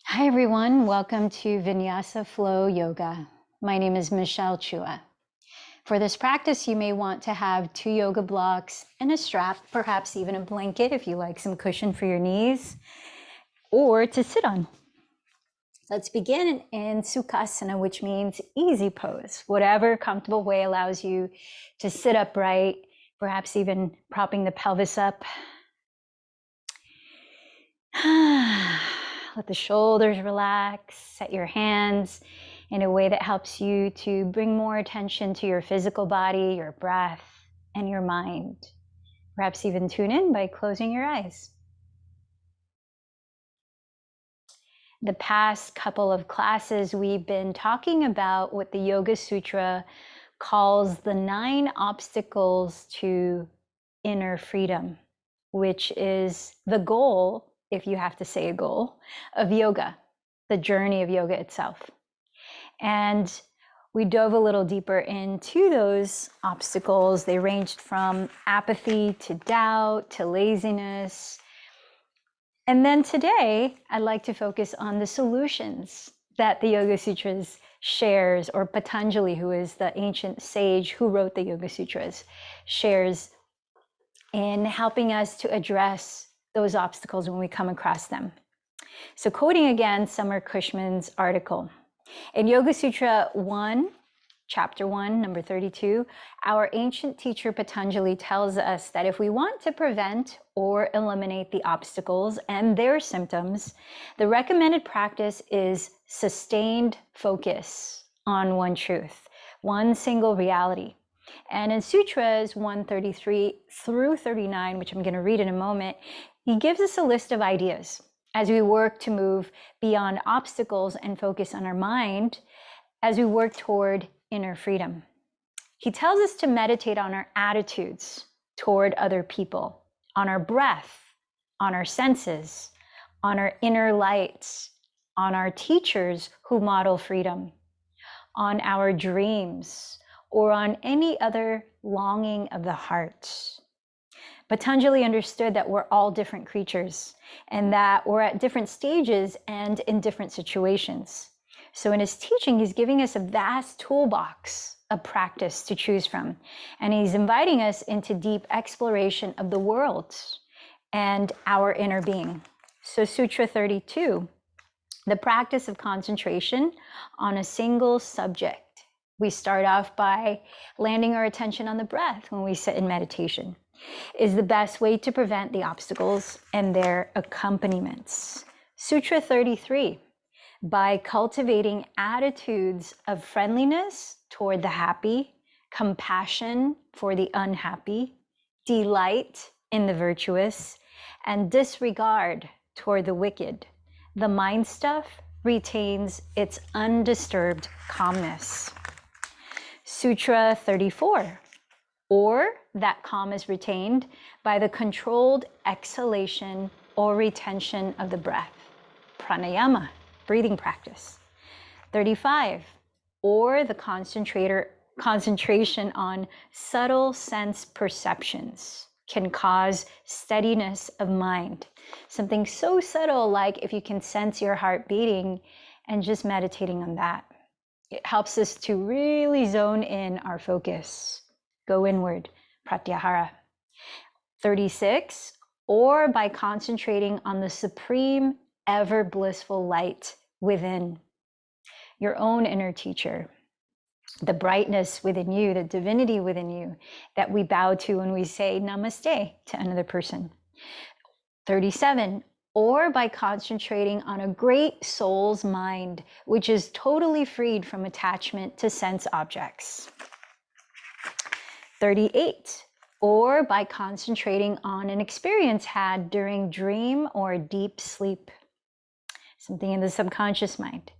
Hi everyone, welcome to Vinyasa Flow Yoga. My name is Michelle Chua. For this practice, you may want to have 2 yoga blocks and a strap, perhaps even a blanket if you like some cushion for your knees, or to sit on. Let's begin in Sukhasana, which means easy pose. Whatever comfortable way allows you to sit upright, perhaps even propping the pelvis up. Let the shoulders relax, set your hands in a way that helps you to bring more attention to your physical body, your breath, and your mind. Perhaps even tune in by closing your eyes. The past couple of classes, we've been talking about what the Yoga Sutra calls the 9 obstacles to inner freedom, which is the goal, if you have to say a goal, of yoga, the journey of yoga itself. And we dove a little deeper into those obstacles. They ranged from apathy to doubt to laziness. And then today, I'd like to focus on the solutions that the Yoga Sutras shares, or Patanjali, who is the ancient sage who wrote the Yoga Sutras, shares in helping us to address those obstacles when we come across them. So quoting again Summer Cushman's article, in Yoga Sutra 1, Chapter 1, number 32, our ancient teacher Patanjali tells us that if we want to prevent or eliminate the obstacles and their symptoms, the recommended practice is sustained focus on one truth, one single reality. And in Sutras 133 through 39, which I'm going to read in a moment, he gives us a list of ideas as we work to move beyond obstacles and focus on our mind as we work toward inner freedom. He tells us to meditate on our attitudes toward other people, on our breath, on our senses, on our inner lights, on our teachers who model freedom, on our dreams, or on any other longing of the heart. Patanjali understood that we're all different creatures and that we're at different stages and in different situations. So in his teaching, he's giving us a vast toolbox of practice to choose from. And he's inviting us into deep exploration of the world and our inner being. So Sutra 32, the practice of concentration on a single subject. We start off by landing our attention on the breath when we sit in meditation, is the best way to prevent the obstacles and their accompaniments. Sutra 33, by cultivating attitudes of friendliness toward the happy, compassion for the unhappy, delight in the virtuous, and disregard toward the wicked, the mind stuff retains its undisturbed calmness. Sutra 34, or that calm is retained by the controlled exhalation or retention of the breath, pranayama, breathing practice. 35, or the concentration on subtle sense perceptions can cause steadiness of mind. Something so subtle like if you can sense your heart beating and just meditating on that. It helps us to really zone in our focus. Go inward, pratyahara. 36, or by concentrating on the supreme, ever blissful light within, your own inner teacher, the brightness within you, the divinity within you that we bow to when we say namaste to another person. 37, or by concentrating on a great soul's mind, which is totally freed from attachment to sense objects. 38, or by concentrating on an experience had during dream or deep sleep, something in the subconscious mind.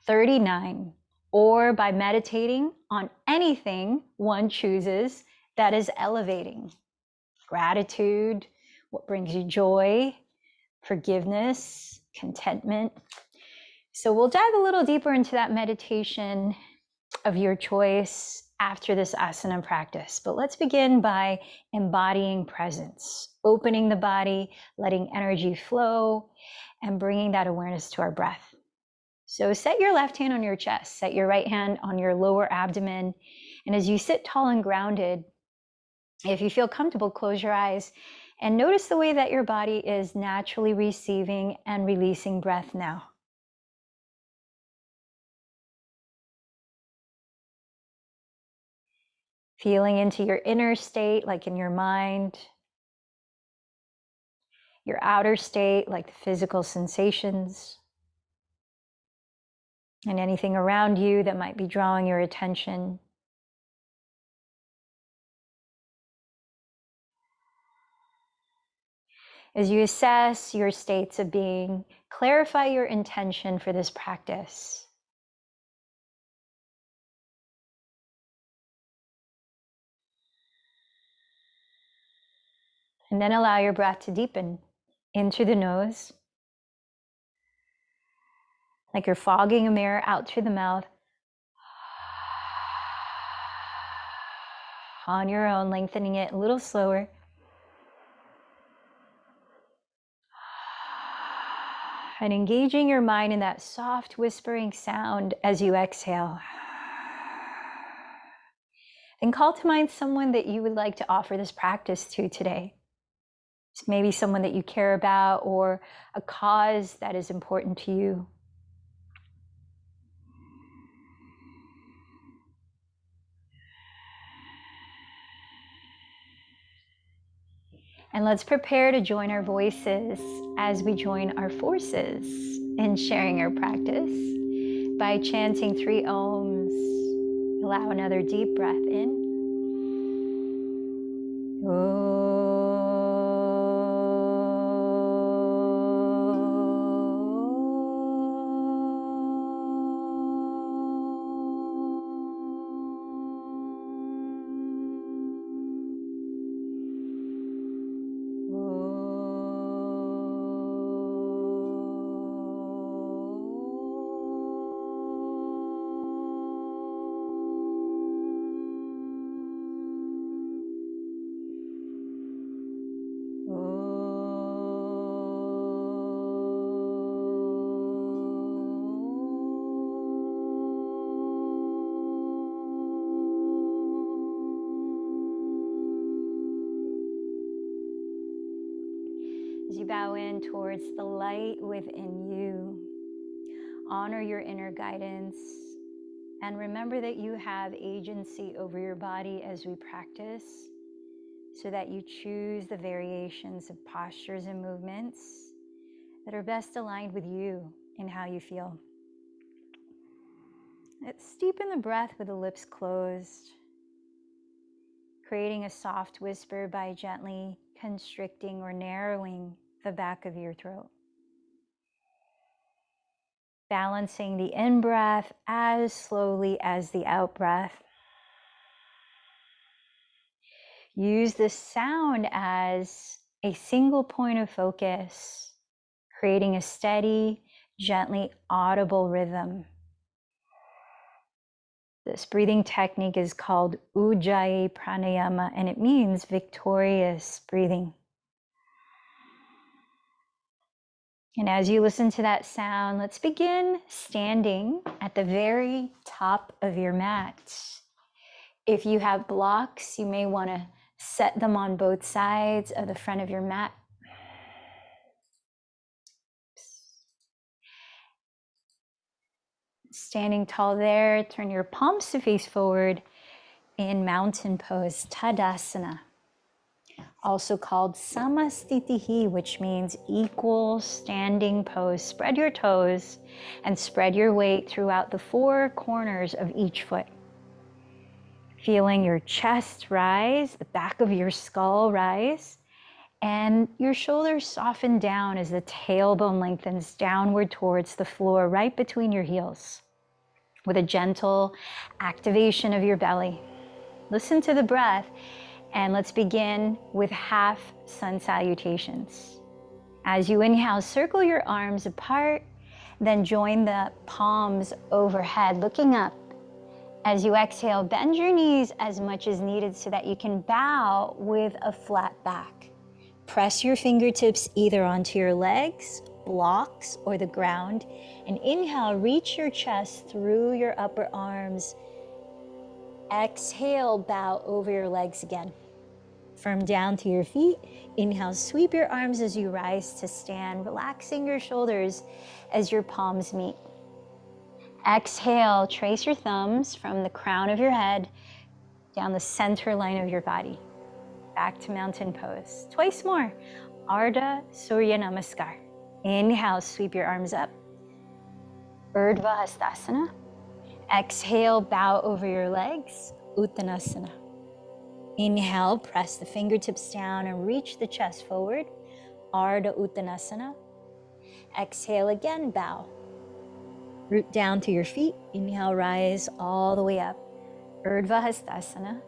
39, or by meditating on anything one chooses that is elevating. Gratitude, what brings you joy, forgiveness, contentment. So we'll dive a little deeper into that meditation of your choice after this asana practice. But let's begin by embodying presence, opening the body, letting energy flow, and bringing that awareness to our breath. So set your left hand on your chest, set your right hand on your lower abdomen. And as you sit tall and grounded, if you feel comfortable, close your eyes and notice the way that your body is naturally receiving and releasing breath now. Feeling into your inner state, like in your mind, your outer state, like the physical sensations, and anything around you that might be drawing your attention. As you assess your states of being, clarify your intention for this practice. And then allow your breath to deepen in through the nose, like you're fogging a mirror, out through the mouth. On your own, lengthening it a little slower. And engaging your mind in that soft whispering sound as you exhale. And call to mind someone that you would like to offer this practice to today. It's maybe someone that you care about or a cause that is important to you. And let's prepare to join our voices as we join our forces in sharing our practice by chanting 3 ohms. Allow another deep breath in. Om. As you bow in towards the light within you, honor your inner guidance and remember that you have agency over your body as we practice, so that you choose the variations of postures and movements that are best aligned with you and how you feel. Let's deepen the breath with the lips closed, creating a soft whisper by gently constricting or narrowing the back of your throat. Balancing the in-breath as slowly as the out-breath. Use the sound as a single point of focus, creating a steady, gently audible rhythm. This breathing technique is called Ujjayi pranayama, and it means victorious breathing. And as you listen to that sound, let's begin standing at the very top of your mat. If you have blocks, you may want to set them on both sides of the front of your mat. Standing tall there, turn your palms to face forward in mountain pose, Tadasana. Also called Samastitihi, which means equal standing pose. Spread your toes and spread your weight throughout the 4 corners of each foot. Feeling your chest rise, the back of your skull rise, and your shoulders soften down as the tailbone lengthens downward towards the floor right between your heels, with a gentle activation of your belly. Listen to the breath, and let's begin with half sun salutations. As you inhale, circle your arms apart, then join the palms overhead, looking up. As you exhale, bend your knees as much as needed so that you can bow with a flat back. Press your fingertips either onto your legs, blocks, or the ground. And inhale, reach your chest through your upper arms. Exhale, bow over your legs again. Firm down to your feet. Inhale, sweep your arms as you rise to stand, relaxing your shoulders as your palms meet. Exhale, trace your thumbs from the crown of your head down the center line of your body. Back to mountain pose. Twice more. Ardha Surya Namaskar. Inhale, sweep your arms up. Urdhva Hastasana. Exhale, bow over your legs. Uttanasana. Inhale, press the fingertips down and reach the chest forward. Ardha Uttanasana. Exhale again, bow. Root down to your feet. Inhale, rise all the way up. Urdhva Hastasana.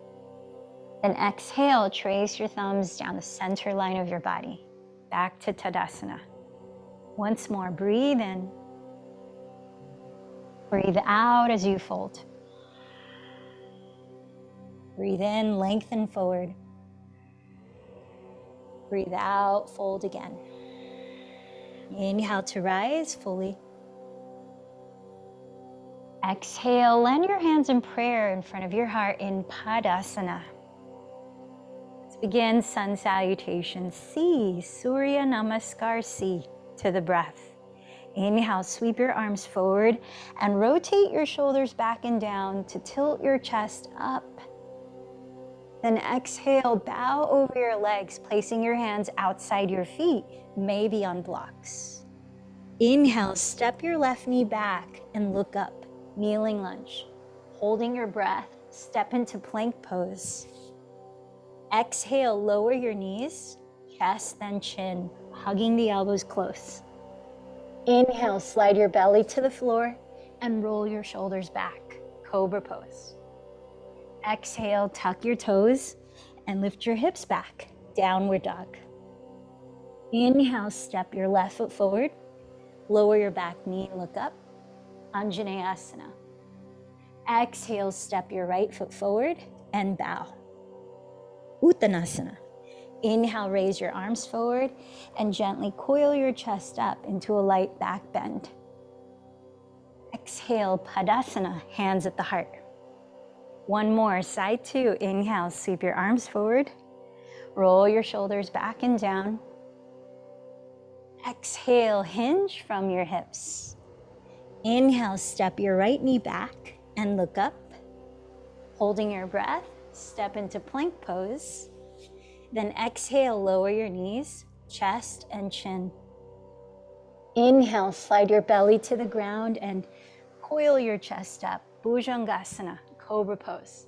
Then exhale, trace your thumbs down the center line of your body. Back to Tadasana. Once more, breathe in. Breathe out as you fold. Breathe in, lengthen forward. Breathe out, fold again. Inhale to rise fully. Exhale, land your hands in prayer in front of your heart in Padasana. Let's begin sun salutation. Si, Surya Namaskar, Si, to the breath. Inhale, sweep your arms forward and rotate your shoulders back and down to tilt your chest up. Then exhale, bow over your legs, placing your hands outside your feet, maybe on blocks. Inhale, step your left knee back and look up. Kneeling lunge. Holding your breath, step into plank pose. Exhale, lower your knees, chest then chin, hugging the elbows close. Inhale, slide your belly to the floor and roll your shoulders back, cobra pose. Exhale, tuck your toes and lift your hips back, downward dog. Inhale, step your left foot forward, lower your back knee and look up. Anjaneyasana. Exhale, step your right foot forward and bow. Uttanasana. Inhale, raise your arms forward and gently coil your chest up into a light back bend. Exhale, Padasana, hands at the heart. One more, side two. Inhale, sweep your arms forward. Roll your shoulders back and down. Exhale, hinge from your hips. Inhale, step your right knee back and look up. Holding your breath, step into plank pose. Then exhale, lower your knees, chest and chin. Inhale, slide your belly to the ground and coil your chest up. Bhujangasana, cobra pose.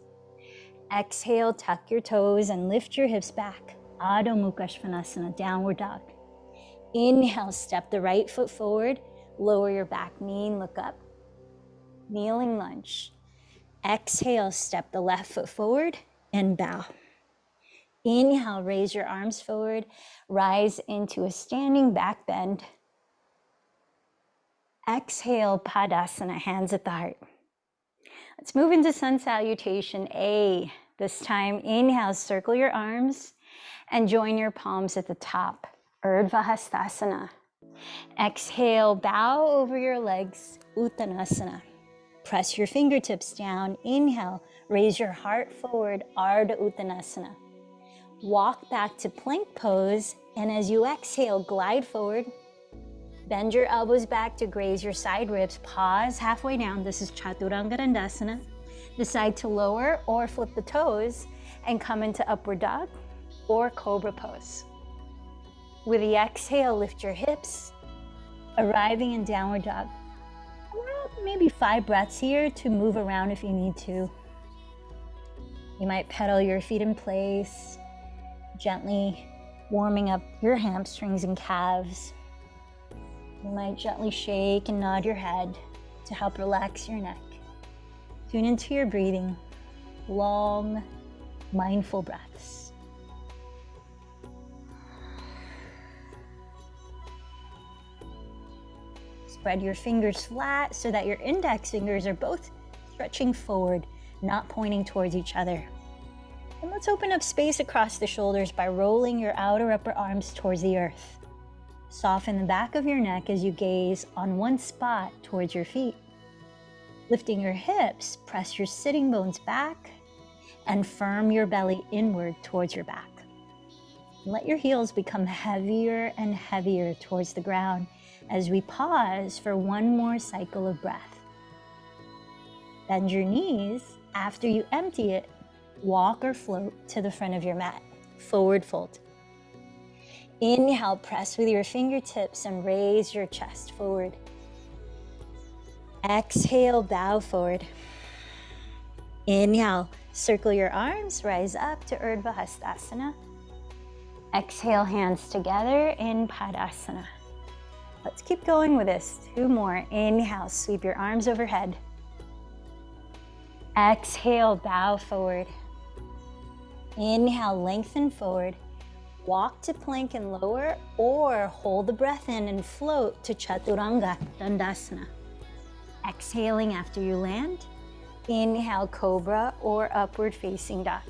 Exhale, tuck your toes and lift your hips back. Adho Mukha Svanasana, downward dog. Inhale, step the right foot forward. Lower your back knee and look up. Kneeling lunge. Exhale, step the left foot forward and bow. Inhale, raise your arms forward. Rise into a standing back bend. Exhale, Padasana, hands at the heart. Let's move into sun salutation A. This time, inhale, circle your arms and join your palms at the top. Urdhva Hastasana. Exhale, bow over your legs, Uttanasana. Press your fingertips down. Inhale, raise your heart forward, Ardha Uttanasana. Walk back to plank pose, and as you exhale, glide forward. Bend your elbows back to graze your side ribs. Pause halfway down. This is Chaturanga Dandasana. Decide to lower or flip the toes and come into upward dog or cobra pose. With the exhale, lift your hips, arriving in downward dog. Maybe 5 breaths here to move around if you need to. You might pedal your feet in place, gently warming up your hamstrings and calves. You might gently shake and nod your head to help relax your neck. Tune into your breathing, long, mindful breaths. Spread your fingers flat so that your index fingers are both stretching forward, not pointing towards each other. And let's open up space across the shoulders by rolling your outer upper arms towards the earth. Soften the back of your neck as you gaze on one spot towards your feet. Lifting your hips, press your sitting bones back and firm your belly inward towards your back. Let your heels become heavier and heavier towards the ground as we pause for one more cycle of breath. Bend your knees. After you empty it, walk or float to the front of your mat. Forward fold. Inhale, press with your fingertips and raise your chest forward. Exhale, bow forward. Inhale, circle your arms, rise up to Urdhva Hastasana. Exhale, hands together in Padasana. Let's keep going with this. 2 more. Inhale, sweep your arms overhead. Exhale, bow forward. Inhale, lengthen forward. Walk to plank and lower, or hold the breath in and float to Chaturanga Dandasana. Exhaling after you land. Inhale, Cobra or Upward Facing Dog.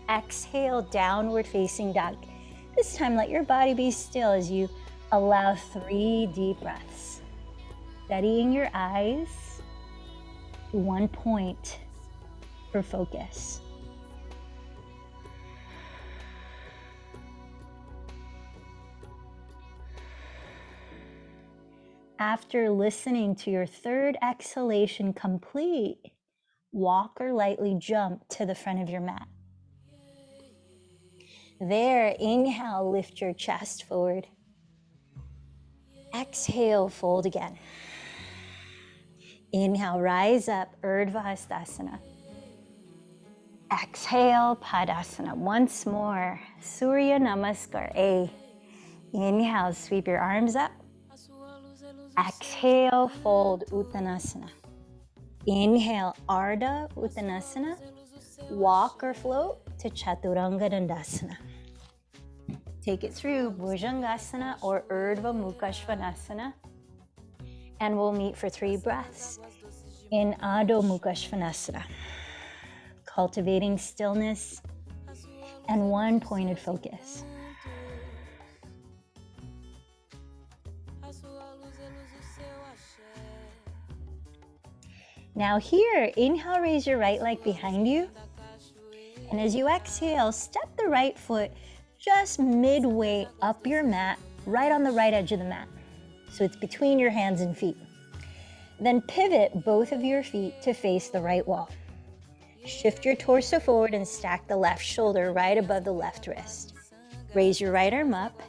Exhale, Downward Facing Dog. This time, let your body be still as you allow 3 deep breaths. Steadying your eyes to one point for focus. After listening to your 3rd exhalation complete, walk or lightly jump to the front of your mat. There, inhale, lift your chest forward. Exhale, fold again. Inhale, rise up, Urdhva Hastasana. Exhale, Padasana. Once more, Surya Namaskar A. Inhale, sweep your arms up. Exhale, fold, Uttanasana. Inhale, Ardha Uttanasana. Walk or float to Chaturanga Dandasana. Take it through Bhujangasana or Urdhva Mukha Svanasana. And we'll meet for 3 breaths in Adho Mukha Svanasana. Cultivating stillness and one pointed focus. Now here, inhale, raise your right leg behind you. And as you exhale, step the right foot just midway up your mat, right on the right edge of the mat. So it's between your hands and feet. Then pivot both of your feet to face the right wall. Shift your torso forward and stack the left shoulder right above the left wrist. Raise your right arm up.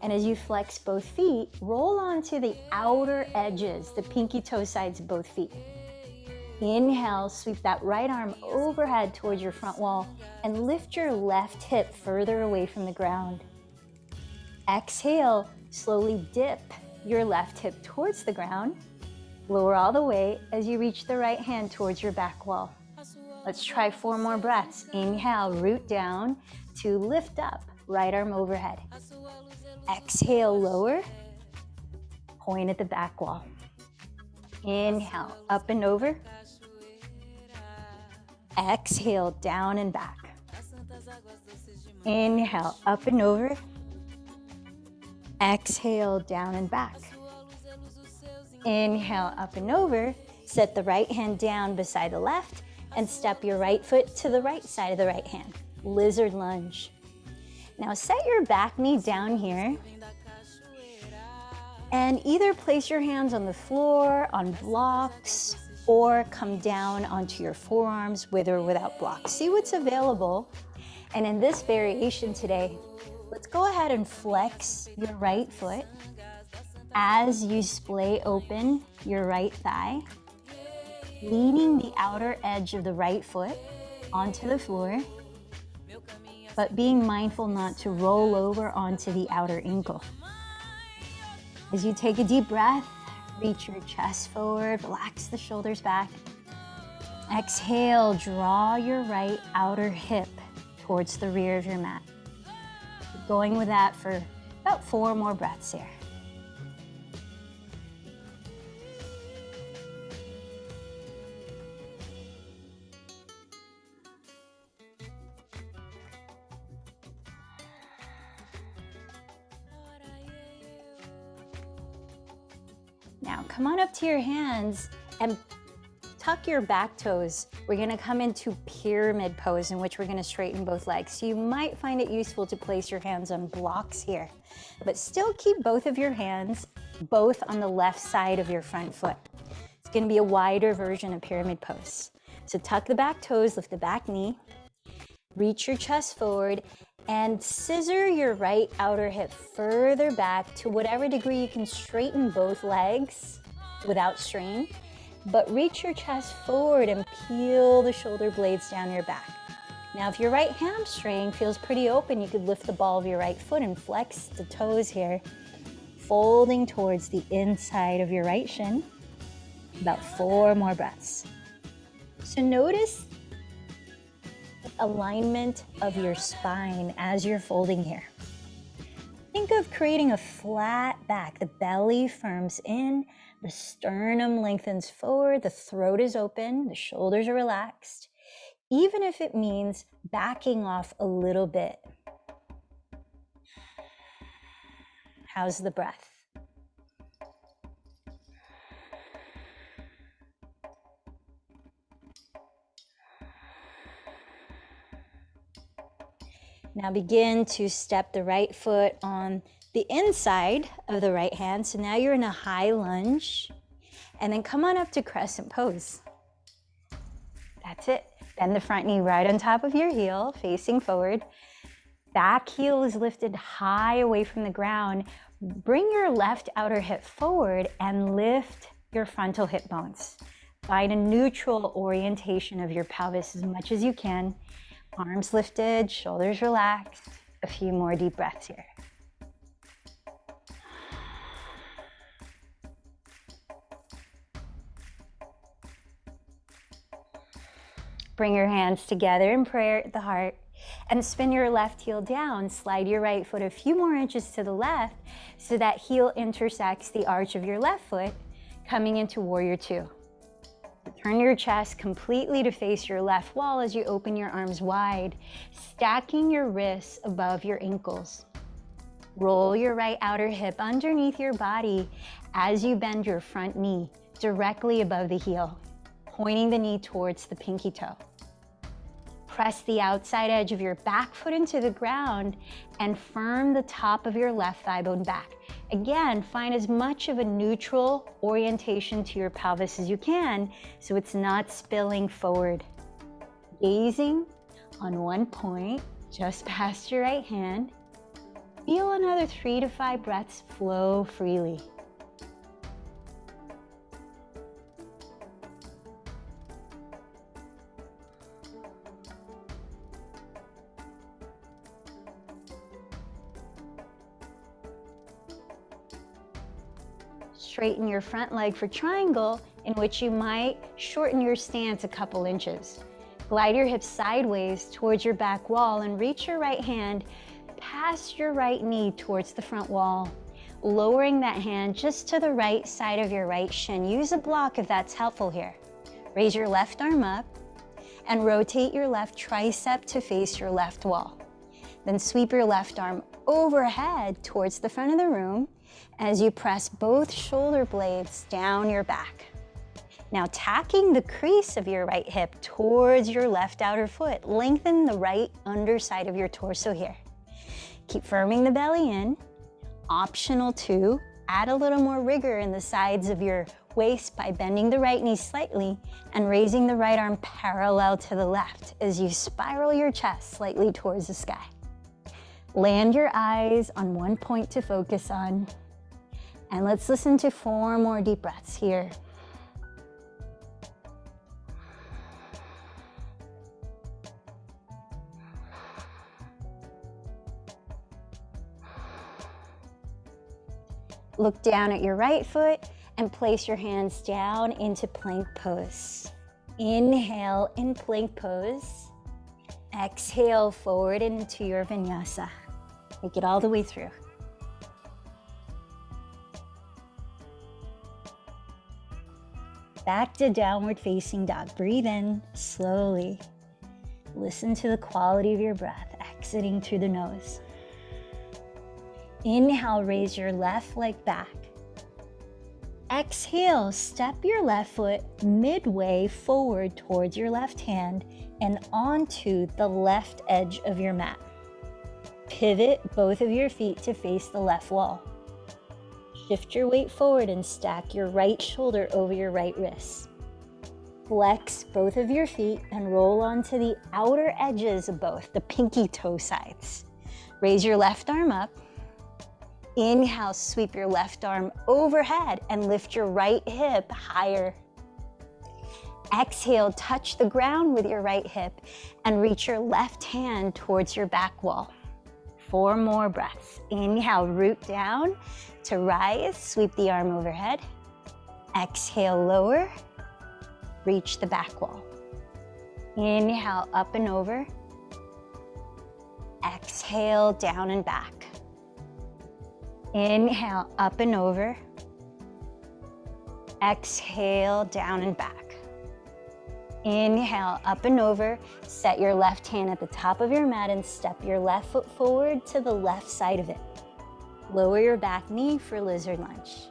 And as you flex both feet, roll onto the outer edges, the pinky toe sides of both feet. Inhale, sweep that right arm overhead towards your front wall and lift your left hip further away from the ground. Exhale, slowly dip your left hip towards the ground. Lower all the way as you reach the right hand towards your back wall. Let's try 4 more breaths. Inhale, root down to lift up, right arm overhead. Exhale, lower, point at the back wall. Inhale, up and over. Exhale, down and back. Inhale, up and over. Exhale, down and back. Inhale, up and over. Set the right hand down beside the left and step your right foot to the right side of the right hand. Lizard lunge. Now set your back knee down here and either place your hands on the floor, on blocks, or come down onto your forearms with or without blocks. See what's available. And in this variation today, let's go ahead and flex your right foot as you splay open your right thigh, leaning the outer edge of the right foot onto the floor, but being mindful not to roll over onto the outer ankle. As you take a deep breath, reach your chest forward, relax the shoulders back. Exhale, draw your right outer hip towards the rear of your mat. Keep going with that for about 4 more breaths here. Now come on up to your hands and tuck your back toes. We're gonna come into pyramid pose in which we're gonna straighten both legs. So you might find it useful to place your hands on blocks here, but still keep both of your hands both on the left side of your front foot. It's gonna be a wider version of pyramid pose. So tuck the back toes, lift the back knee, reach your chest forward, and scissor your right outer hip further back to whatever degree you can straighten both legs without strain, but reach your chest forward and peel the shoulder blades down your back. Now, if your right hamstring feels pretty open, you could lift the ball of your right foot and flex the toes here, folding towards the inside of your right shin. About 4 more breaths. So notice the alignment of your spine as you're folding here. Think of creating a flat back. The belly firms in, the sternum lengthens forward, the throat is open, the shoulders are relaxed, even if it means backing off a little bit. How's the breath? Now begin to step the right foot on the inside of the right hand. So now you're in a high lunge, and then come on up to crescent pose. That's it. Bend the front knee right on top of your heel, facing forward. Back heel is lifted high away from the ground. Bring your left outer hip forward and lift your frontal hip bones. Find a neutral orientation of your pelvis as much as you can. Arms lifted, shoulders relaxed. A few more deep breaths here. Bring your hands together in prayer at the heart and spin your left heel down. Slide your right foot a few more inches to the left so that heel intersects the arch of your left foot, coming into Warrior Two. Turn your chest completely to face your left wall as you open your arms wide, stacking your wrists above your ankles. Roll your right outer hip underneath your body as you bend your front knee directly above the heel, pointing the knee towards the pinky toe. Press the outside edge of your back foot into the ground and firm the top of your left thigh bone back. Again, find as much of a neutral orientation to your pelvis as you can so it's not spilling forward. Gazing on one point just past your right hand, feel another 3 to 5 breaths flow freely. Straighten your front leg for triangle, in which you might shorten your stance a couple inches. Glide your hips sideways towards your back wall and reach your right hand past your right knee towards the front wall, lowering that hand just to the right side of your right shin. Use a block if that's helpful here. Raise your left arm up and rotate your left tricep to face your left wall. Then sweep your left arm overhead towards the front of the room as you press both shoulder blades down your back. Now tacking the crease of your right hip towards your left outer foot, lengthen the right underside of your torso here. Keep firming the belly in. Optional to add a little more rigor in the sides of your waist by bending the right knee slightly and raising the right arm parallel to the left as you spiral your chest slightly towards the sky. Land your eyes on one point to focus on. And let's listen to 4 more deep breaths here. Look down at your right foot and place your hands down into plank pose. Inhale in plank pose. Exhale forward into your vinyasa. Take it all the way through. Back to downward facing dog. Breathe in slowly. Listen to the quality of your breath, exiting through the nose. Inhale, raise your left leg back. Exhale, step your left foot midway forward towards your left hand and onto the left edge of your mat. Pivot both of your feet to face the left wall. Shift your weight forward and stack your right shoulder over your right wrist. Flex both of your feet and roll onto the outer edges of both, the pinky toe sides. Raise your left arm up. Inhale, sweep your left arm overhead and lift your right hip higher. Exhale, touch the ground with your right hip and reach your left hand towards your back wall. 4 more breaths. Inhale, root down to rise, sweep the arm overhead. Exhale, lower, reach the back wall. Inhale, up and over. Exhale, down and back. Inhale, up and over. Exhale, down and back. Inhale, up and over. Set your left hand at the top of your mat and step your left foot forward to the left side of it. Lower your back knee for lizard lunge.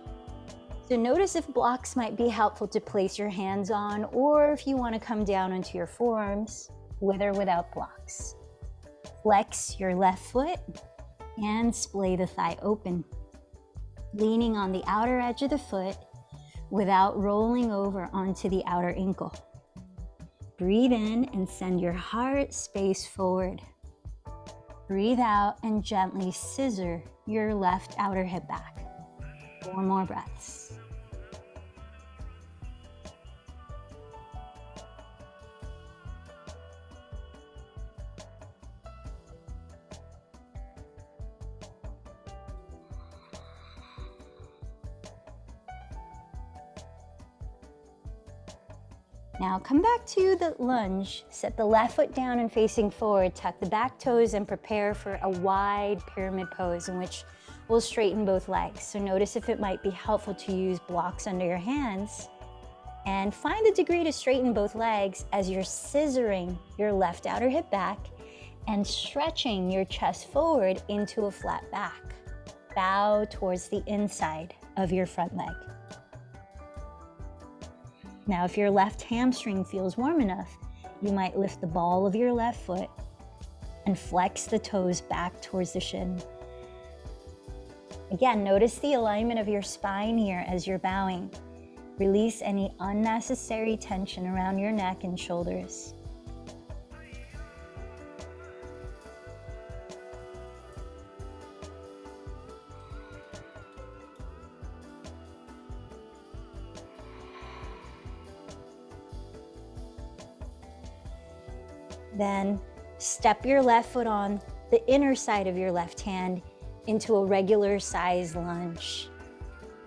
So notice if blocks might be helpful to place your hands on, or if you want to come down onto your forearms, with or without blocks. Flex your left foot and splay the thigh open, leaning on the outer edge of the foot without rolling over onto the outer ankle. Breathe in and send your heart space forward. Breathe out and gently scissor your left outer hip back. 4 more breaths. Now come back to the lunge. Set the left foot down and facing forward. Tuck the back toes and prepare for a wide pyramid pose in which we'll straighten both legs. So notice if it might be helpful to use blocks under your hands. And find a degree to straighten both legs as you're scissoring your left outer hip back and stretching your chest forward into a flat back. Bow towards the inside of your front leg. Now, if your left hamstring feels warm enough, you might lift the ball of your left foot and flex the toes back towards the shin. Again, notice the alignment of your spine here as you're bowing. Release any unnecessary tension around your neck and shoulders. Then step your left foot on the inner side of your left hand into a regular size lunge.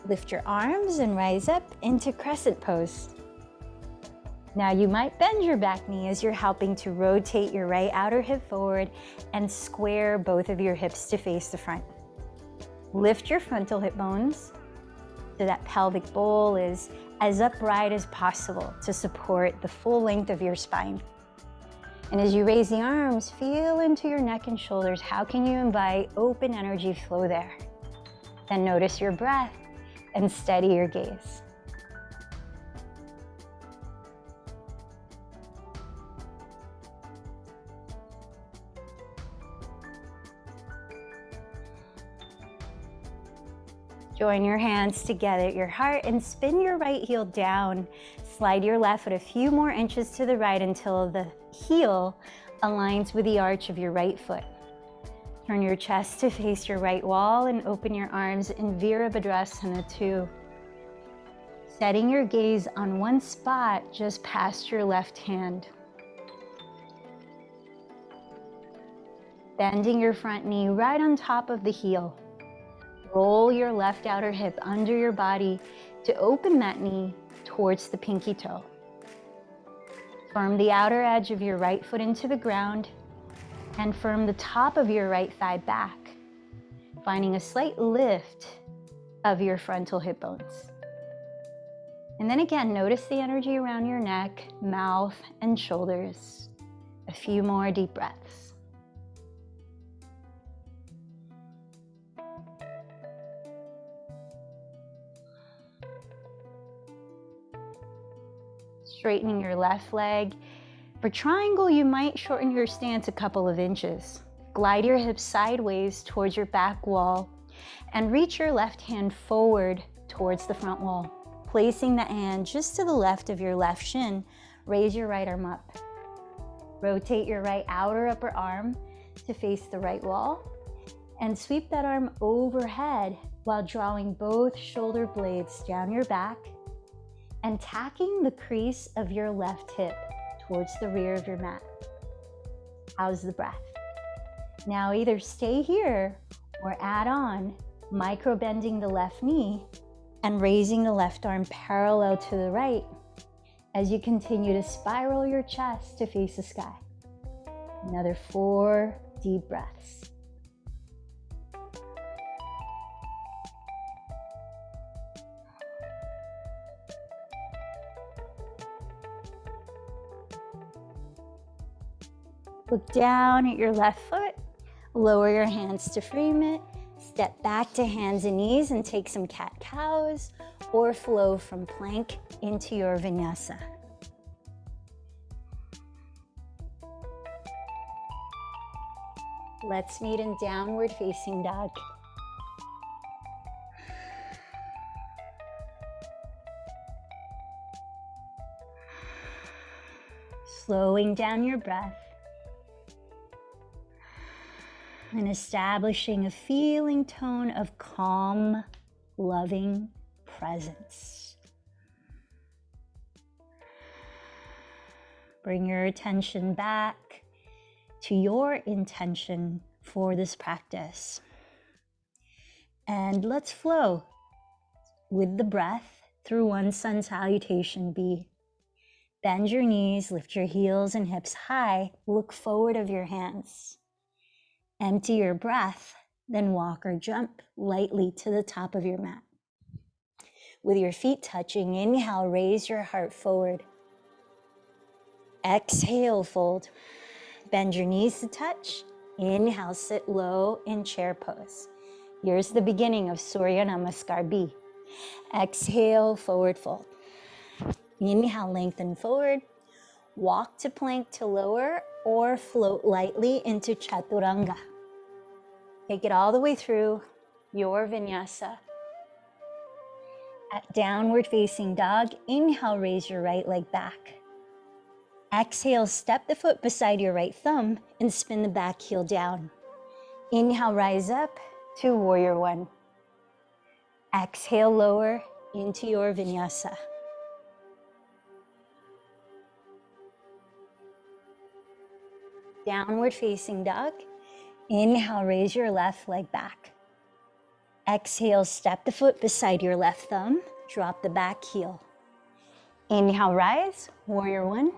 Lift your arms and rise up into crescent pose. Now you might bend your back knee as you're helping to rotate your right outer hip forward and square both of your hips to face the front. Lift your frontal hip bones so that pelvic bowl is as upright as possible to support the full length of your spine. And as you raise the arms, feel into your neck and shoulders. How can you invite open energy flow there? Then notice your breath and steady your gaze. Join your hands together at your heart and spin your right heel down. Slide your left foot a few more inches to the right until the heel aligns with the arch of your right foot. Turn your chest to face your right wall and open your arms in Virabhadrasana 2. Setting your gaze on one spot just past your left hand. Bending your front knee right on top of the heel. Roll your left outer hip under your body to open that knee towards the pinky toe. Firm the outer edge of your right foot into the ground and firm the top of your right thigh back, finding a slight lift of your frontal hip bones. And then again, notice the energy around your neck, mouth, and shoulders. A few more deep breaths. straightening your left leg. For triangle, you might shorten your stance a couple of inches. Glide your hips sideways towards your back wall and reach your left hand forward towards the front wall. Placing the hand just to the left of your left shin, raise your right arm up. Rotate your right outer upper arm to face the right wall and sweep that arm overhead while drawing both shoulder blades down your back and tacking the crease of your left hip towards the rear of your mat. How's the breath? Now either stay here or add on, micro bending the left knee and raising the left arm parallel to the right as you continue to spiral your chest to face the sky. Another 4 deep breaths. Look down at your left foot, lower your hands to frame it, step back to hands and knees and take some cat-cows or flow from plank into your vinyasa. Let's meet in downward facing dog. Slowing down your breath and establishing a feeling tone of calm, loving presence. Bring your attention back to your intention for this practice. And let's flow with the breath through one sun salutation B. Bend your knees, lift your heels and hips high, look forward of your hands. Empty your breath, then walk or jump lightly to the top of your mat. With your feet touching, inhale, raise your heart forward. Exhale, fold. Bend your knees to touch. Inhale, sit low in chair pose. Here's the beginning of Surya Namaskar B. Exhale, forward fold. Inhale, lengthen forward. Walk to plank to lower or float lightly into Chaturanga. Take it all the way through your vinyasa. At downward facing dog, inhale, raise your right leg back. Exhale, step the foot beside your right thumb and spin the back heel down. Inhale, rise up to warrior one. Exhale, lower into your vinyasa. Downward facing dog. Inhale, raise your left leg back. Exhale, step the foot beside your left thumb, drop the back heel. Inhale, rise, warrior one.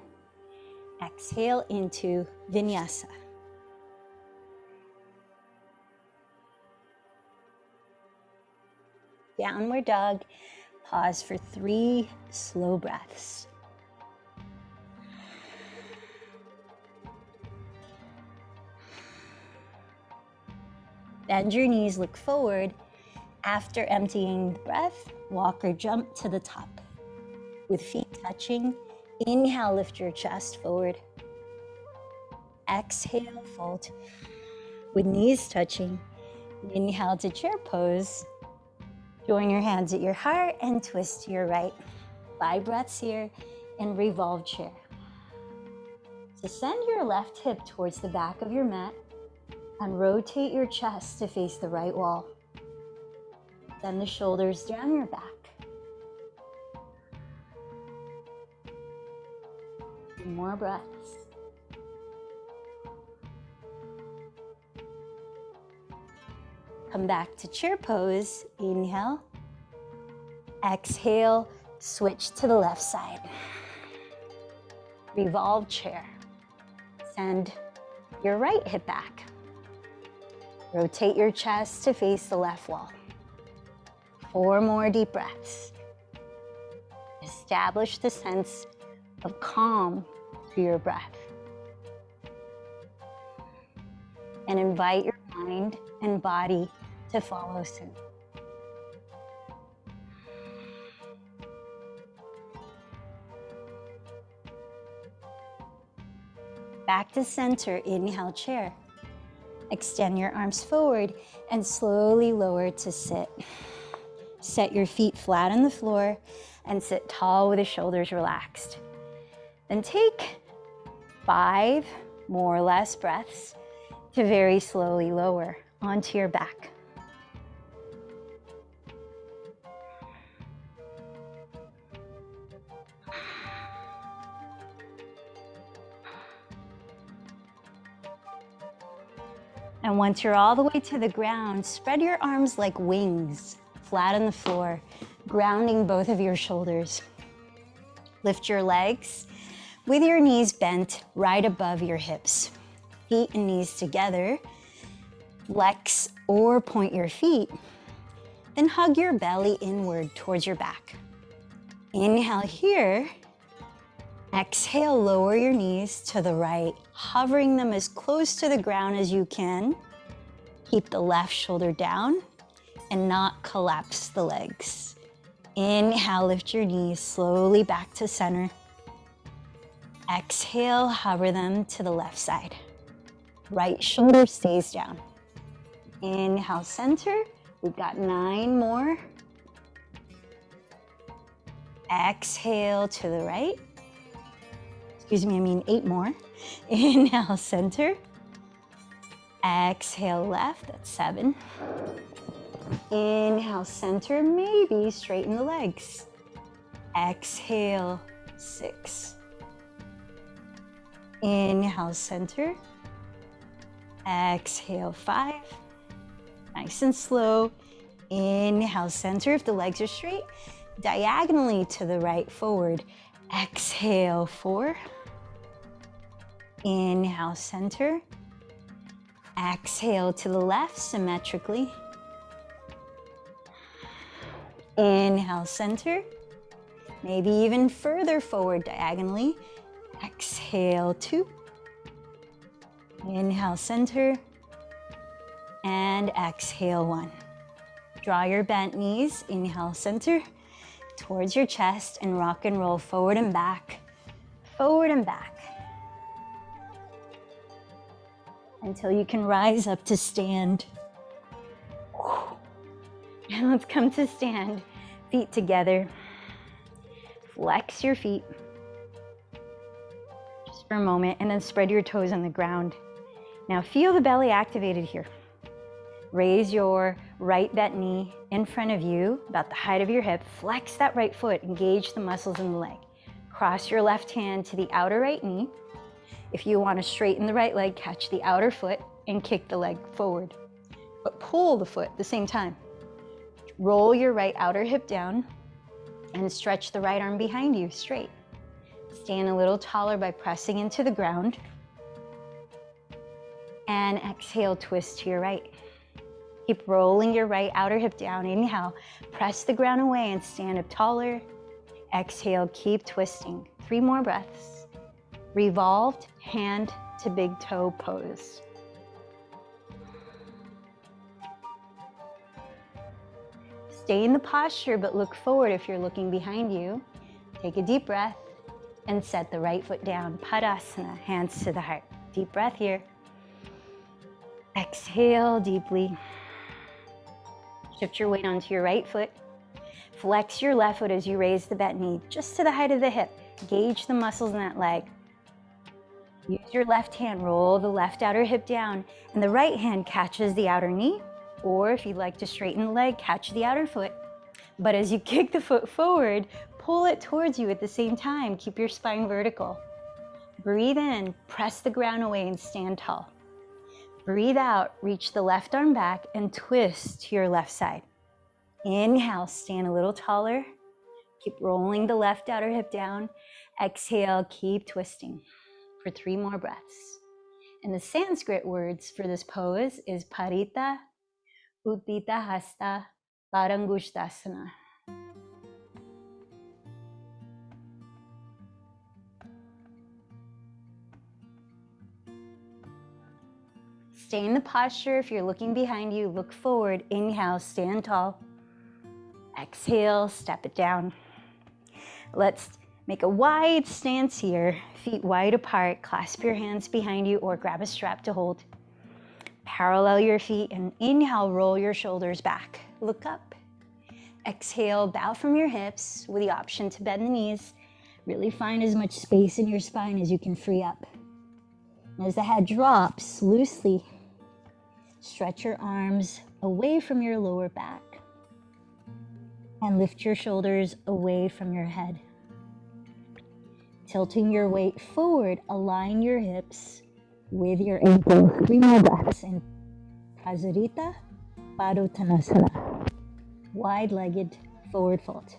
Exhale into vinyasa. Downward dog, pause for 3 slow breaths. Bend your knees, look forward. After emptying the breath, walk or jump to the top. With feet touching, inhale, lift your chest forward. Exhale, fold. With knees touching, inhale to chair pose. Join your hands at your heart and twist to your right. 5 breaths here and revolve chair. So send your left hip towards the back of your mat and rotate your chest to face the right wall. Send the shoulders down your back. 2 more breaths. Come back to chair pose. Inhale. Exhale, switch to the left side. Revolve chair. Send your right hip back. Rotate your chest to face the left wall. 4 more deep breaths. Establish the sense of calm through your breath. And invite your mind and body to follow suit. Back to center, inhale, chair. Extend your arms forward and slowly lower to sit. Set your feet flat on the floor and sit tall with the shoulders relaxed. Then take 5 more or less breaths to very slowly lower onto your back. And once you're all the way to the ground, spread your arms like wings, flat on the floor, grounding both of your shoulders. Lift your legs with your knees bent right above your hips. Feet and knees together. Flex or point your feet. Then hug your belly inward towards your back. Inhale here. Exhale, lower your knees to the right, hovering them as close to the ground as you can. Keep the left shoulder down and not collapse the legs. Inhale, lift your knees slowly back to center. Exhale, hover them to the left side. Right shoulder stays down. Inhale, center. We've got 9 more. Exhale to the right. 8 more. Inhale, center. Exhale, left, that's 7. Inhale, center, maybe straighten the legs. Exhale, 6. Inhale, center. Exhale, 5. Nice and slow. Inhale, center, if the legs are straight. Diagonally to the right, forward. Exhale, 4. Inhale, center. Exhale to the left, symmetrically. Inhale, center. Maybe even further forward diagonally. Exhale, 2. Inhale, center. And exhale, 1. Draw your bent knees. Inhale, center. Towards your chest and rock and roll forward and back. Forward and back. Until you can rise up to stand. And let's come to stand. Feet together. Flex your feet. Just for a moment, and then spread your toes on the ground. Now feel the belly activated here. Raise your right bent knee in front of you, about the height of your hip. Flex that right foot, engage the muscles in the leg. Cross your left hand to the outer right knee. If you want to straighten the right leg, catch the outer foot and kick the leg forward. But pull the foot at the same time. Roll your right outer hip down and stretch the right arm behind you straight. Stand a little taller by pressing into the ground. And exhale, twist to your right. Keep rolling your right outer hip down. Inhale, press the ground away and stand up taller. Exhale, keep twisting. 3 more breaths. Revolved hand to big toe pose. Stay in the posture, but look forward if you're looking behind you. Take a deep breath and set the right foot down. Padasana, hands to the heart. Deep breath here. Exhale deeply. Shift your weight onto your right foot. Flex your left foot as you raise the bent knee just to the height of the hip. Gauge the muscles in that leg. Use your left hand, roll the left outer hip down, and the right hand catches the outer knee, or if you'd like to straighten the leg, catch the outer foot. But as you kick the foot forward, pull it towards you at the same time. Keep your spine vertical. Breathe in, press the ground away and stand tall. Breathe out, reach the left arm back and twist to your left side. Inhale, stand a little taller. Keep rolling the left outer hip down. Exhale, keep twisting for 3 more breaths. And the Sanskrit words for this pose is Parita Uttita Hasta Parangushtasana. Stay in the posture. If you're looking behind you, look forward. Inhale, stand tall. Exhale, step it down. Let's Make a wide stance here, feet wide apart, clasp your hands behind you or grab a strap to hold. Parallel your feet and inhale, roll your shoulders back. Look up. Exhale, bow from your hips with the option to bend the knees. Really find as much space in your spine as you can free up. As the head drops loosely, stretch your arms away from your lower back and lift your shoulders away from your head. Tilting your weight forward, align your hips with your ankle. 3 more breaths in Prasarita Padottanasana. Wide-legged forward fold.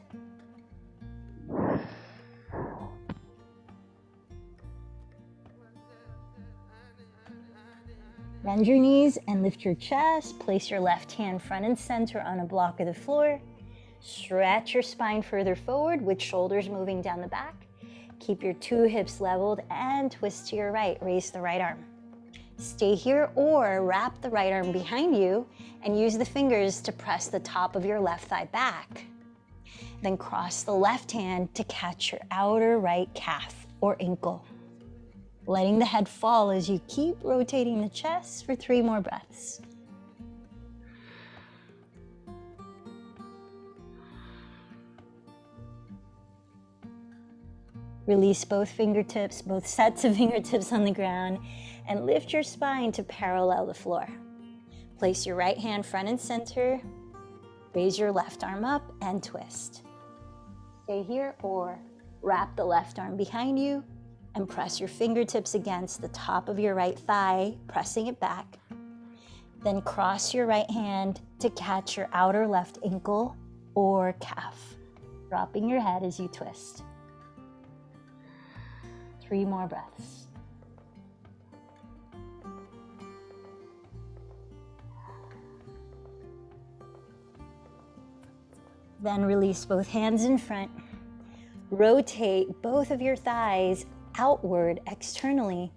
Bend your knees and lift your chest. Place your left hand front and center on a block of the floor. Stretch your spine further forward with shoulders moving down the back. Keep your 2 hips leveled and twist to your right. Raise the right arm. Stay here or wrap the right arm behind you and use the fingers to press the top of your left thigh back. Then cross the left hand to catch your outer right calf or ankle. Letting the head fall as you keep rotating the chest for 3 more breaths. Release both fingertips, both sets of fingertips on the ground, and lift your spine to parallel the floor. Place your right hand front and center. Raise your left arm up and twist. Stay here or wrap the left arm behind you and press your fingertips against the top of your right thigh, pressing it back. Then cross your right hand to catch your outer left ankle or calf, dropping your head as you twist. 3 more breaths. Then release both hands in front. Rotate both of your thighs outward externally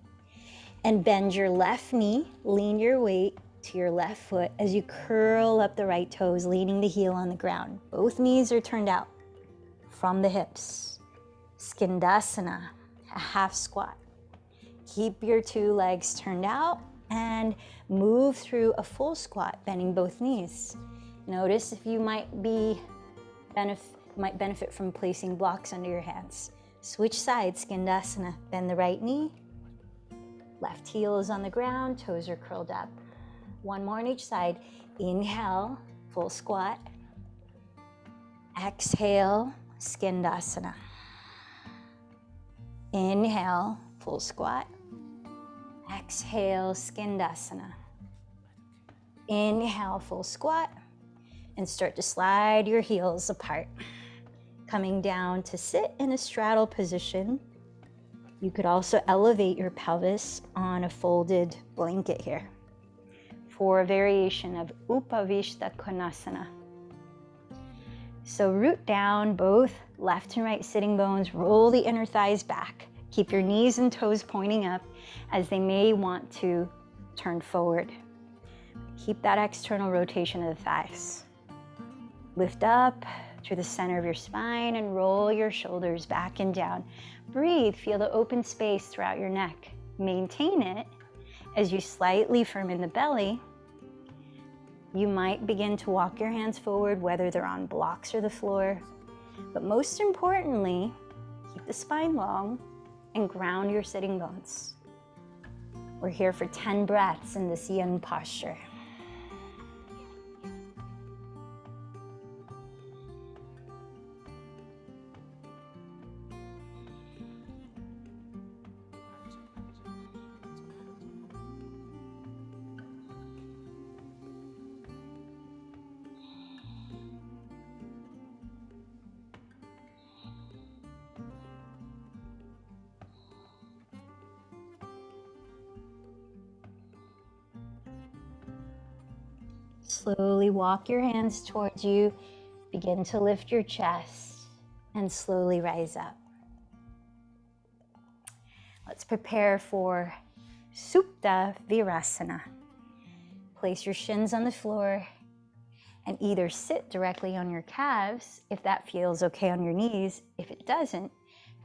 and bend your left knee, lean your weight to your left foot as you curl up the right toes, leaning the heel on the ground. Both knees are turned out from the hips. Skandasana, a half squat. Keep your 2 legs turned out and move through a full squat, bending both knees. Notice if you might benefit from placing blocks under your hands. Switch sides, Skandasana. Bend the right knee. Left heel is on the ground, toes are curled up. 1 more on each side. Inhale, full squat. Exhale, Skandasana. Inhale, full squat. Exhale, Skandasana. Inhale, full squat. And start to slide your heels apart. Coming down to sit in a straddle position. You could also elevate your pelvis on a folded blanket here for a variation of Upavishta Konasana. So root down both left and right sitting bones, roll the inner thighs back. Keep your knees and toes pointing up as they may want to turn forward. Keep that external rotation of the thighs. Lift up through the center of your spine and roll your shoulders back and down. Breathe, feel the open space throughout your neck. Maintain it as you slightly firm the belly. You might begin to walk your hands forward, whether they're on blocks or the floor. But most importantly, keep the spine long and ground your sitting bones. We're here for 10 breaths in this yin posture. Slowly walk your hands towards you. Begin to lift your chest and slowly rise up. Let's prepare for Supta Virasana. Place your shins on the floor and either sit directly on your calves if that feels okay on your knees. If it doesn't,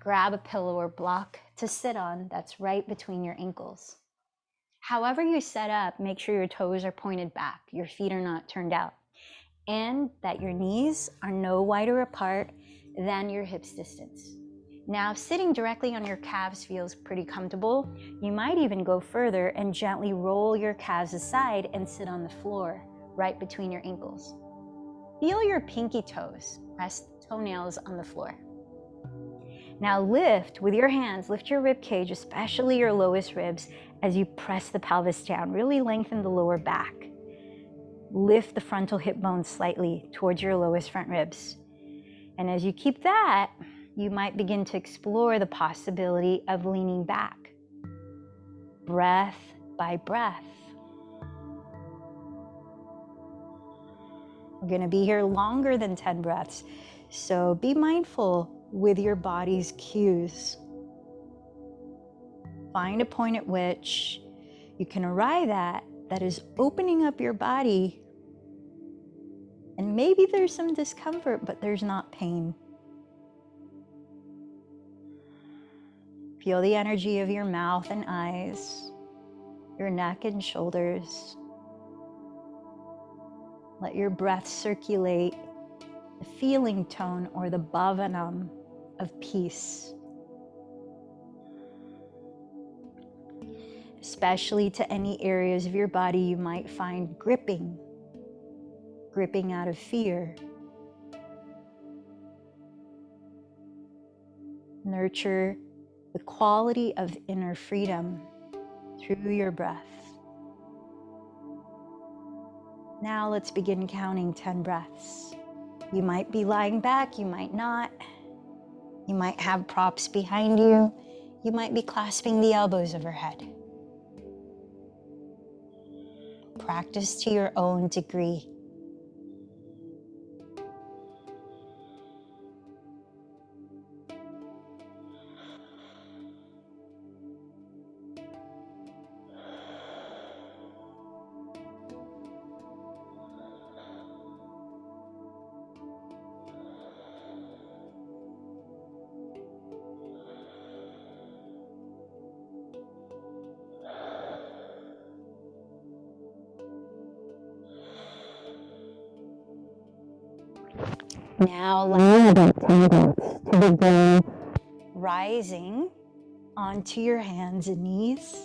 Grab a pillow or block to sit on that's right between your ankles. However you set up, make sure your toes are pointed back, your feet are not turned out, and that your knees are no wider apart than your hips distance. Now, sitting directly on your calves feels pretty comfortable. You might even go further and gently roll your calves aside and sit on the floor, right between your ankles. Feel your pinky toes, press the toenails on the floor. Now lift with your hands, lift your rib cage, especially your lowest ribs, as you press the pelvis down. Really lengthen the lower back. Lift the frontal hip bone slightly towards your lowest front ribs. And as you keep that, you might begin to explore the possibility of leaning back, breath by breath. We're going to be here longer than 10 breaths, so be mindful with your body's cues. Find a point at which you can arrive at that is opening up your body, and maybe there's some discomfort, but there's not pain. Feel the energy of your mouth and eyes, your neck and shoulders. Let your breath circulate the feeling tone or the bhavanam of peace, especially to any areas of your body you might find gripping out of fear. Nurture the quality of inner freedom through your breath. Now let's begin counting 10 breaths. You might be lying back, you might not. You might have props behind you. You might be clasping the elbows overhead. Practice to your own degree. Now allow about 10 breaths to begin rising onto your hands and knees.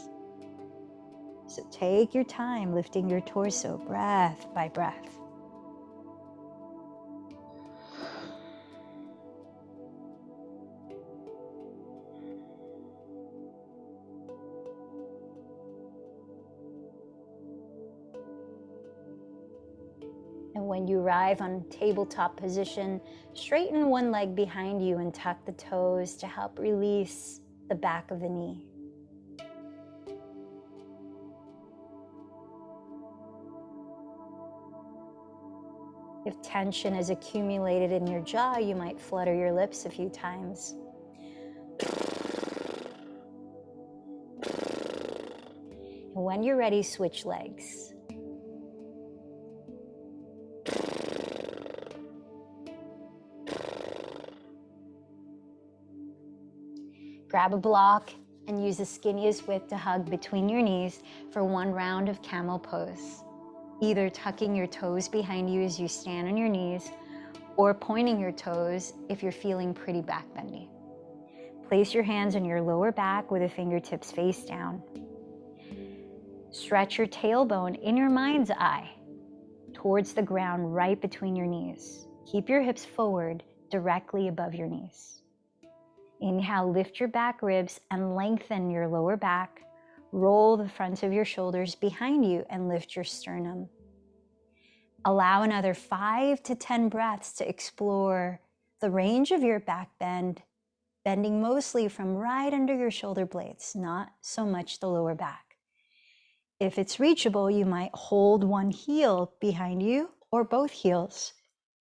So take your time lifting your torso breath by breath. And when you arrive on tabletop position, straighten one leg behind you and tuck the toes to help release the back of the knee. If tension is accumulated in your jaw, you might flutter your lips a few times. And when you're ready, switch legs. Grab a block and use the skinniest width to hug between your knees for one round of camel pose. Either tucking your toes behind you as you stand on your knees or pointing your toes if you're feeling pretty back bendy. Place your hands on your lower back with the fingertips face down. Stretch your tailbone in your mind's eye towards the ground right between your knees. Keep your hips forward directly above your knees. Inhale, lift your back ribs and lengthen your lower back. Roll the front of your shoulders behind you and lift your sternum. Allow another 5 to 10 breaths to explore the range of your back bend, bending mostly from right under your shoulder blades, not so much the lower back. If it's reachable, you might hold one heel behind you or both heels.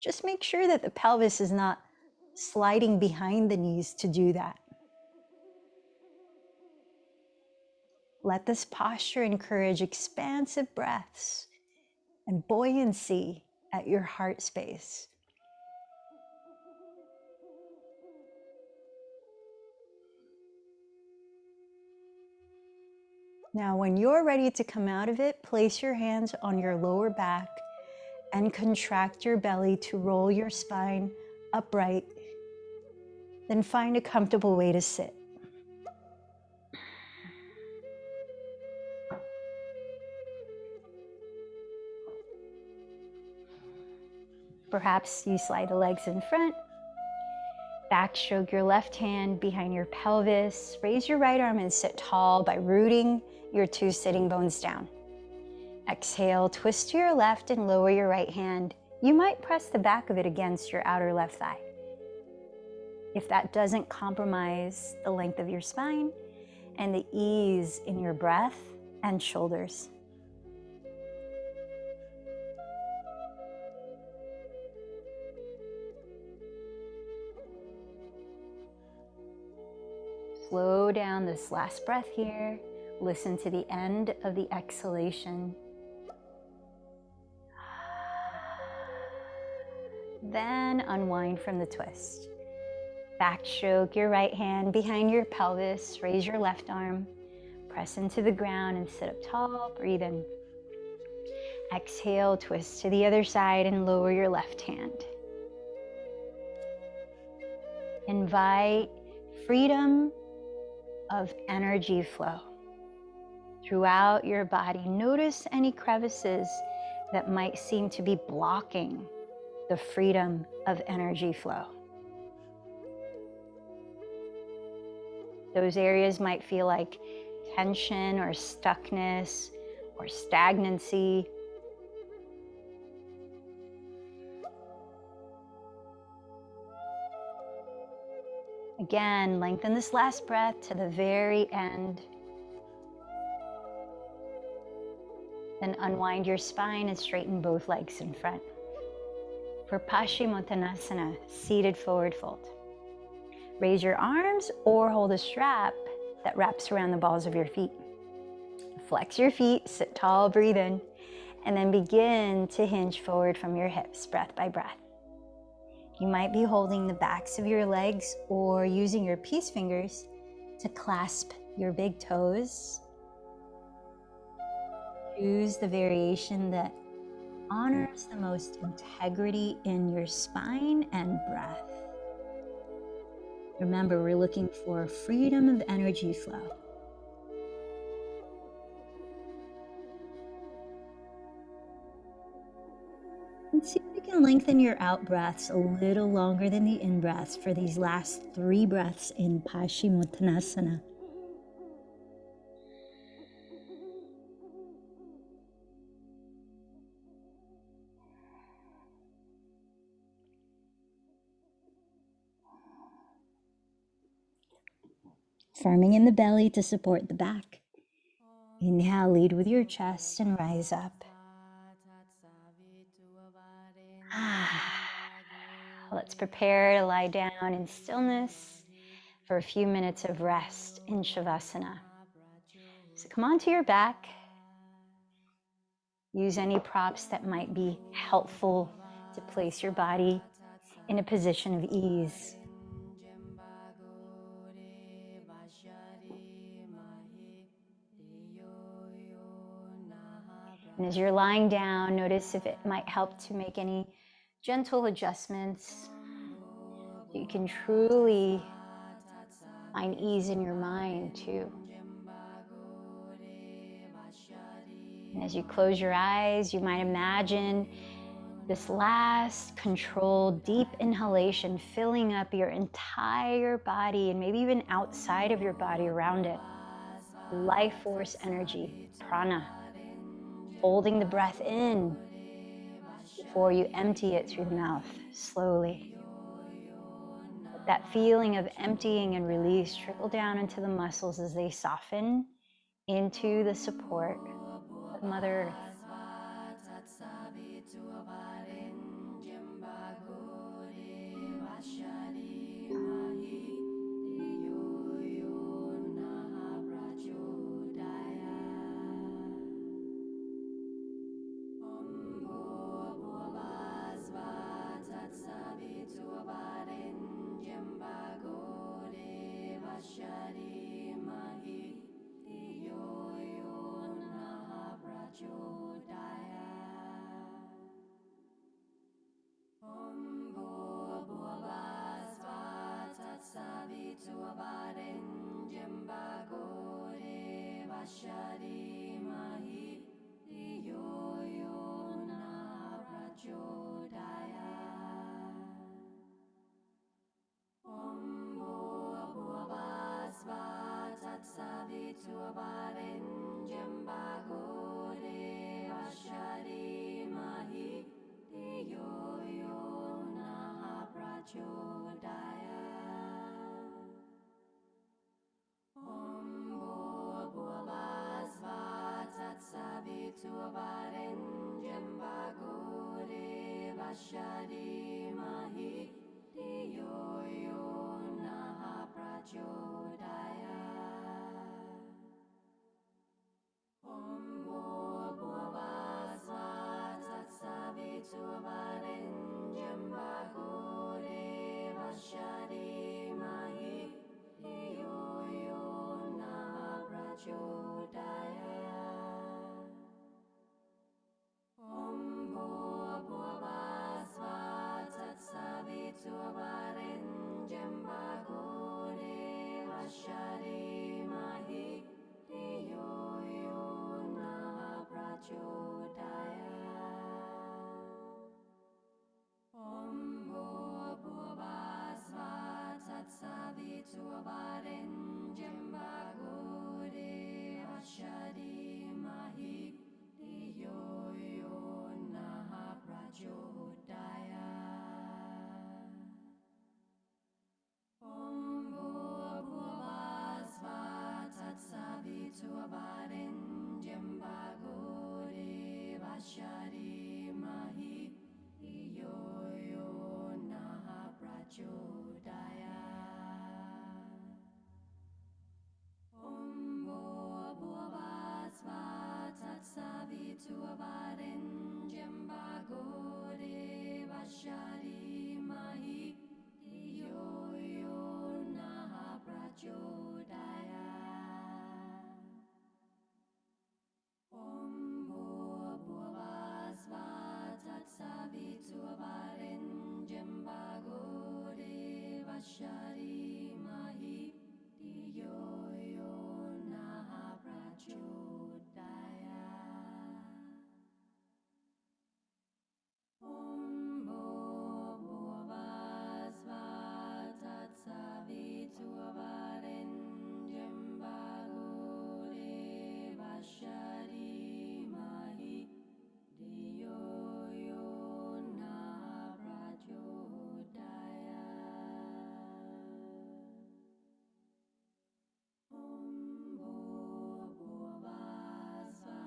Just make sure that the pelvis is not sliding behind the knees to do that. Let this posture encourage expansive breaths and buoyancy at your heart space. Now, when you're ready to come out of it, place your hands on your lower back and contract your belly to roll your spine upright. Then find a comfortable way to sit. Perhaps you slide the legs in front. Backstroke your left hand behind your pelvis. Raise your right arm and sit tall by rooting your two sitting bones down. Exhale, twist to your left and lower your right hand. You might press the back of it against your outer left thigh. If that doesn't compromise the length of your spine and the ease in your breath and shoulders. Slow down this last breath here. Listen to the end of the exhalation. Then unwind from the twist. Backstroke your right hand behind your pelvis. Raise your left arm. Press into the ground and sit up tall. Breathe in. Exhale, twist to the other side and lower your left hand. Invite freedom of energy flow throughout your body. Notice any crevices that might seem to be blocking the freedom of energy flow. Those areas might feel like tension or stuckness or stagnancy. Again, lengthen this last breath to the very end. Then unwind your spine and straighten both legs in front. For Paschimottanasana, seated forward fold. Raise your arms or hold a strap that wraps around the balls of your feet. Flex your feet, sit tall, breathe in, and then begin to hinge forward from your hips, breath by breath. You might be holding the backs of your legs or using your peace fingers to clasp your big toes. Choose the variation that honors the most integrity in your spine and breath. Remember, we're looking for freedom of energy flow. And see if you can lengthen your out breaths a little longer than the in breaths for these last 3 breaths in Paschimottanasana. Firming in the belly to support the back. Inhale, lead with your chest and rise up. Let's prepare to lie down in stillness for a few minutes of rest in Shavasana. So come onto your back. Use any props that might be helpful to place your body in a position of ease. And as you're lying down, notice if it might help to make any gentle adjustments. You can truly find ease in your mind too. And as you close your eyes, you might imagine this last controlled deep inhalation filling up your entire body and maybe even outside of your body around it. Life force energy, prana. Holding the breath in before you empty it through the mouth slowly. Let that feeling of emptying and release trickle down into the muscles as they soften into the support of Mother Earth. Vashari Mahi Yo Yo Na Prachodaya Om Bhurva Sva Tatsaviturvarenyam Bhargo Devashari Mahi Yo Yo Na Prachodaya Om Bhurva Sva Tatsaviturvarenyam Bhargo Devashari Mahi Yo Yo Na Prachodaya Om Bhurva Sva Tatsaviturvarenyam Bhargo Devashari Mahi Yo Yo Na Prachodaya Om Bhurva Sva Tatsaviturvarenyam Bhargo Devashari Mahi Yo Yo Na Prachodaya Om Bhurva Sva Tatsaviturvarenyam Bhargo Devashari Mahi Yo Yo Na Prachodaya Om Bhurva Sva Tatsaviturvarenyam Bhargo Devashari Mahi Yo Yo Na Prachodaya Om Bhurva Sva Tatsaviturvarenyam Bhargo Devashari Mahi Yo Yo Na Prachodaya Om Bhurva Sva Tatsaviturvarenyam Bhargo Devashari Mahi Yo Yo Na Prachodaya Om Bhurva Sva Tatsaviturvarenyam Bhargo Devashari Mahi Yo Yo Na Prachodaya Om Bhurva Sva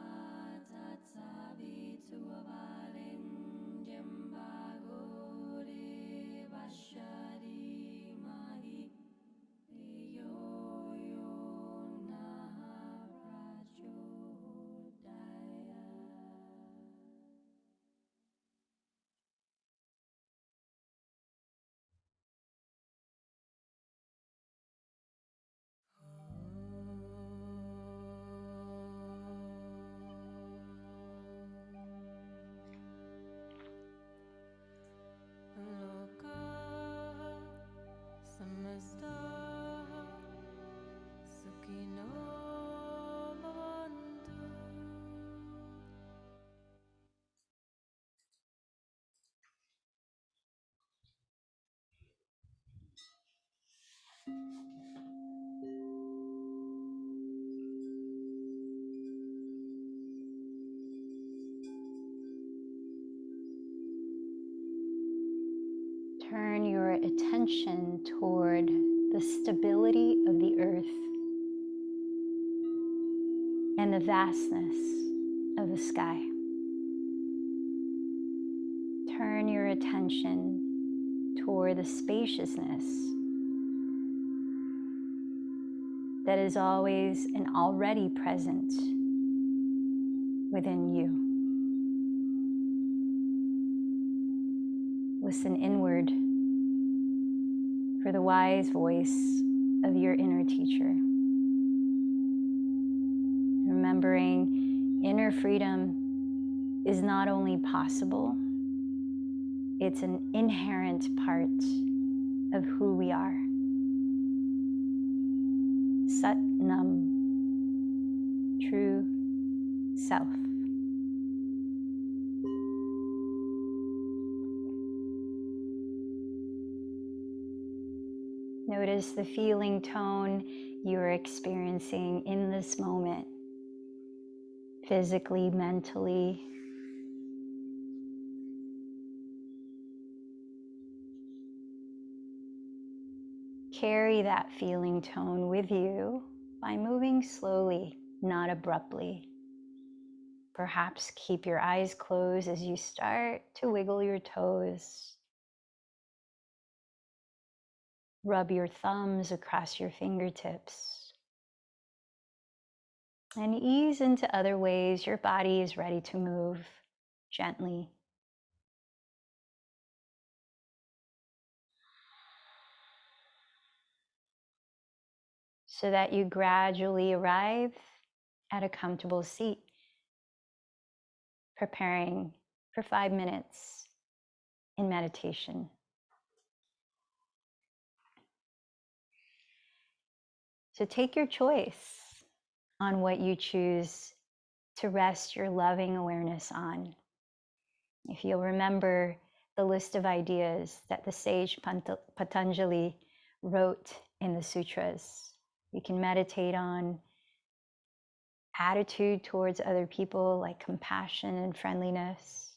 Tatsaviturvarenyam Bhargo Devashari Mahi Yo Yo Na Prachodaya Loka Samasta Sukhino Bhavantu. Turn your attention toward the stability of the earth and the vastness of the sky. Turn your attention toward the spaciousness that is always and already present within you. Listen inward for the wise voice of your inner teacher. Remembering inner freedom is not only possible, it's an inherent part of who we are. Sat Nam, true self. Notice the feeling tone you are experiencing in this moment, physically, mentally. Carry that feeling tone with you by moving slowly, not abruptly. Perhaps keep your eyes closed as you start to wiggle your toes. Rub your thumbs across your fingertips. And ease into other ways your body is ready to move gently. So that you gradually arrive at a comfortable seat, preparing for 5 minutes in meditation. So take your choice on what you choose to rest your loving awareness on. If you'll remember the list of ideas that the sage Patanjali wrote in the sutras, you can meditate on attitude towards other people, like compassion and friendliness.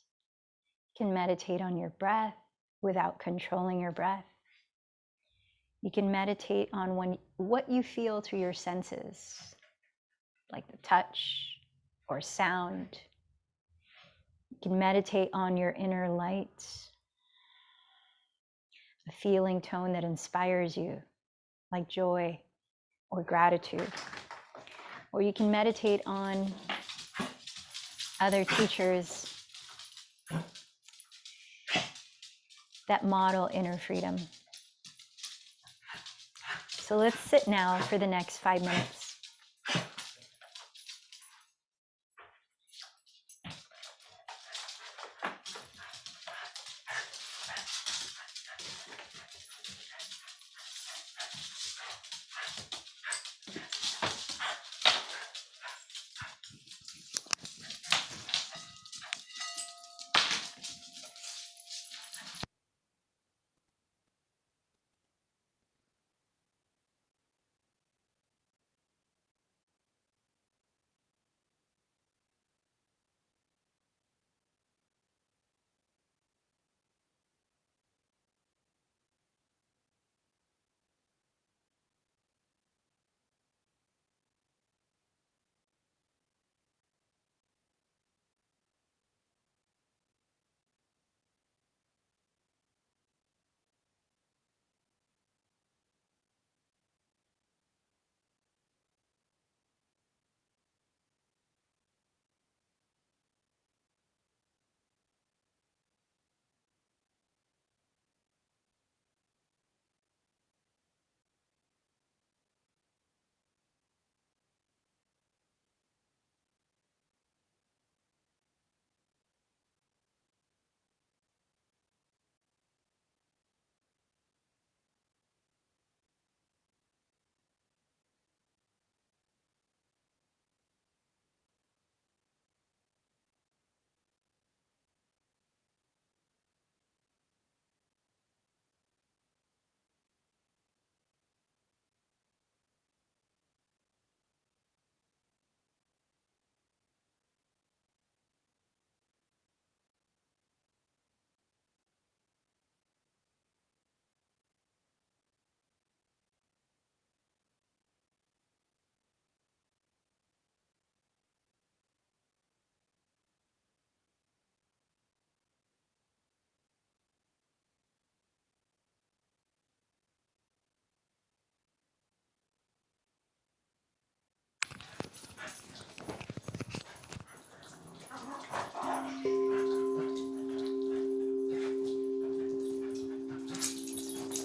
You can meditate on your breath without controlling your breath. You can meditate on what you feel through your senses, like the touch or sound. You can meditate on your inner light, a feeling tone that inspires you, like joy or gratitude. Or you can meditate on other teachers that model inner freedom. So let's sit now for the next 5 minutes.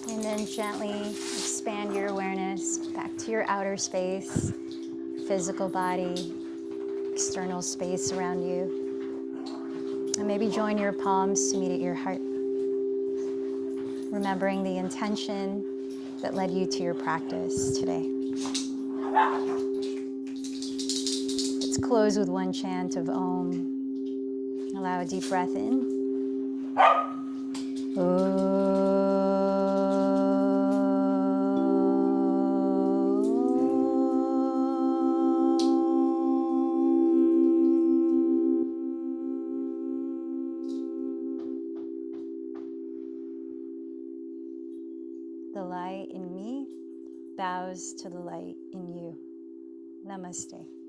And then gently expand your awareness back to your outer space, physical body, external space around you. And maybe join your palms to meet at your heart, remembering the intention that led you to your practice today. close with one chant of Om. Allow a deep breath in. The light in me bows to the light in you. Namaste.